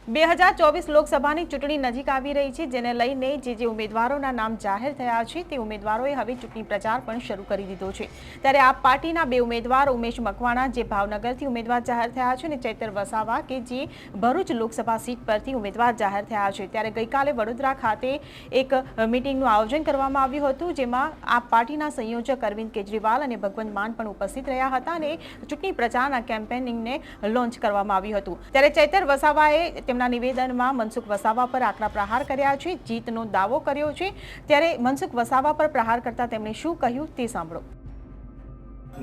2024 લોકસભાની ચૂંટણી નજીક આવી રહી છે, જેને લઈને જે ઉમેદવારોના નામ જાહેર થયા છે તે ઉમેદવારોએ હવે ચૂંટણી પ્રચાર પણ શરૂ કરી દીધો છે। ત્યારે આપ પાર્ટીના બે ઉમેદવાર ઉમેશ મકવાણા જે ભાવનગરથી ઉમેદવાર જાહેર થયા છે અને ચૈતર વસાવા કે જે ભરૂચ લોકસભા સીટ પરથી ઉમેદવાર જાહેર થયા છે। ત્યારે ગઈકાલે વડોદરા ખાતે એક મીટિંગનું આયોજન કરવામાં આવ્યું હતું, જેમાં આપ પાર્ટીના સંયોજક અરવિંદ કેજરીવાલ અને ભગવંત માન પણ ઉપસ્થિત રહ્યા હતા અને ચૂંટણી પ્રચારના કેમ્પેનિંગને લોન્ચ કરવામાં આવ્યું હતું। ત્યારે ચૈતર વસાવાએ તેમના નિવેદનમાં મનસુખ વસાવા પર આકરા પ્રહાર કર્યા છે, જીતનો દાવો કર્યો છે। ત્યારે મનસુખ વસાવા પર પ્રહાર કરતા તેમણે શું કહ્યું તે સાંભળો।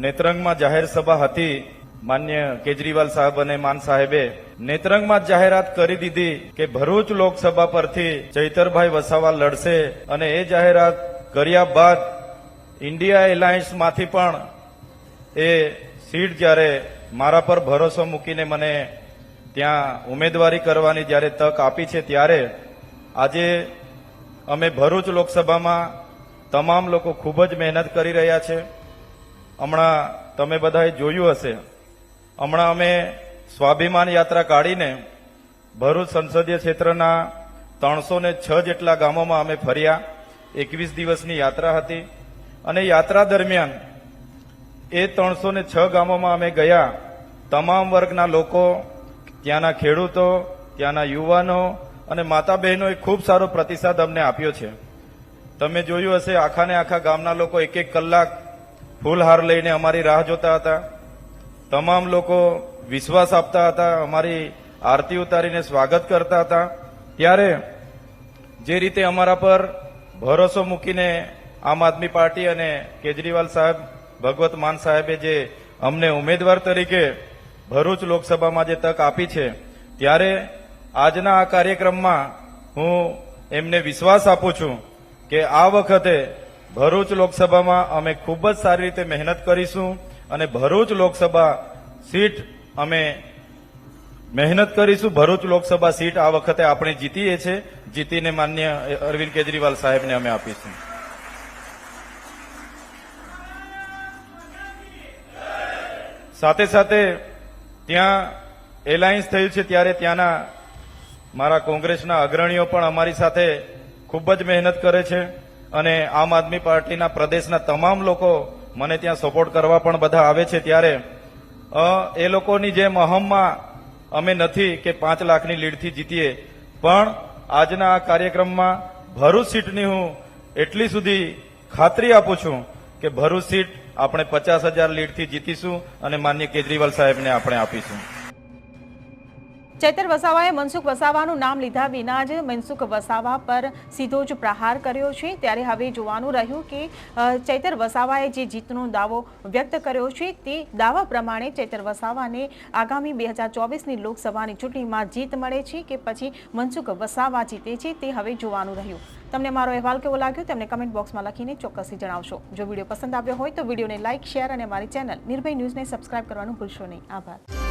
નેત્રંગમાં જાહેર સભા હતી। માન્ય કેજરીવાલ સાહેબ અને માન સાહેબે નેત્રંગમાં જાહેરાત કરી દીધી કે ભરૂચ લોકસભા પરથી ચૈતરભાઈ વસાવા લડશે અને એ જાહેરાત કર્યા બાદ ઇન્ડિયા એલાયન્સમાંથી પણ એ સીટ જ્યારે મારા પર ભરોસો મૂકીને મને ત્યાં ઉમેદવારી કરવાની જ્યારે તક આપી છે, ત્યારે આજે અમે ભરૂચ લોકસભામાં તમામ લોકો ખૂબ જ મહેનત કરી રહ્યા છે। હમણાં તમે બધાએ જોયું હશે, હમણાં અમે સ્વાભિમાન યાત્રા કાઢીને ભરૂચ સંસદીય ક્ષેત્રના 306 જેટલા ગામોમાં અમે ફર્યા। 21 દિવસની યાત્રા હતી અને યાત્રા દરમિયાન એ 306 ગામોમાં અમે ગયા। તમામ વર્ગના લોકો, ત્યાંના ખેડૂતો, ત્યાંના યુવાનો અને માતા બહેનોએ ખૂબ સારો પ્રતિસાદ અમને આપ્યો છે। તમે જોયું હશે, આખાને આખા ગામના લોકો 1-1 કલાક ફૂલહાર લઈને અમારી રાહ જોતા હતા। તમામ લોકો વિશ્વાસ આપતા હતા, અમારી આરતી ઉતારીને સ્વાગત કરતા હતા। ત્યારે જે રીતે અમારા પર ભરોસો મૂકીને આમ આદમી પાર્ટી અને કેજરીવાલ સાહેબ, ભગવત માન સાહેબે જે અમને ઉમેદવાર તરીકે ભરૂચ લોકસભામાં જે તક આપી છે, ત્યારે આજના આ કાર્યક્રમમાં હું એમને વિશ્વાસ આપું છું કે આ વખતે ભરૂચ લોકસભામાં અમે ખૂબ જ સારી રીતે મહેનત કરીશું અને ભરૂચ લોકસભા સીટ અમે મહેનત કરીશું। ભરૂચ લોકસભા સીટ આ વખતે આપણે જીતીએ છીએ, જીતીને માન્ય અરવિંદ કેજરીવાલ સાહેબને અમે આપીશું। સાથે સાથે ત્યાં એલાયન્સ થયું છે, ત્યારે ત્યાંના મારા કોંગ્રેસના અગ્રણીઓ પણ અમારી સાથે ખૂબ જ મહેનત કરે છે અને આમ આદમી પાર્ટીના પ્રદેશના તમામ લોકો મને ત્યાં સપોર્ટ કરવા પણ બધા આવે છે। ત્યારે એ લોકોની જેમ અહમમાં અમે નથી કે 5 લાખની લીડથી જીતીએ, પણ આજના આ કાર્યક્રમમાં ભરૂચ સીટની હું એટલી સુધી ખાતરી આપું છું કે ભરૂચ સીટ આપણે 50,000 લીડથી જીતીશું અને માન્ય કેજરીવાલ સાહેબને આપણે આપીશું। ચૈતર વસાવાએ મનસુખ વસાવાનું નામ લીધા વિના જ મનસુખ વસાવા પર સીધો જ પ્રહાર કર્યો છે। ત્યારે હવે જોવાનું રહ્યું કે ચૈતર વસાવાએ જે જીતનો દાવો વ્યક્ત કર્યો છે તે દાવા પ્રમાણે ચૈતર વસાવાને આગામી 2024ની લોકસભાની ચૂંટણીમાં જીત મળે છે કે પછી મનસુખ વસાવા જીતે છે તે હવે જોવાનું રહ્યું। તમને મારો અહેવાલ કેવો લાગ્યો તેમને કમેન્ટ બોક્સમાં લખીને ચોક્કસથી જણાવશો। જો વિડીયો પસંદ આવ્યો હોય તો વિડીયોને લાઇક, શેર અને મારી ચેનલ નિર્ભય ન્યૂઝને સબસ્ક્રાઇબ કરવાનું ભૂલશો નહીં। આભાર।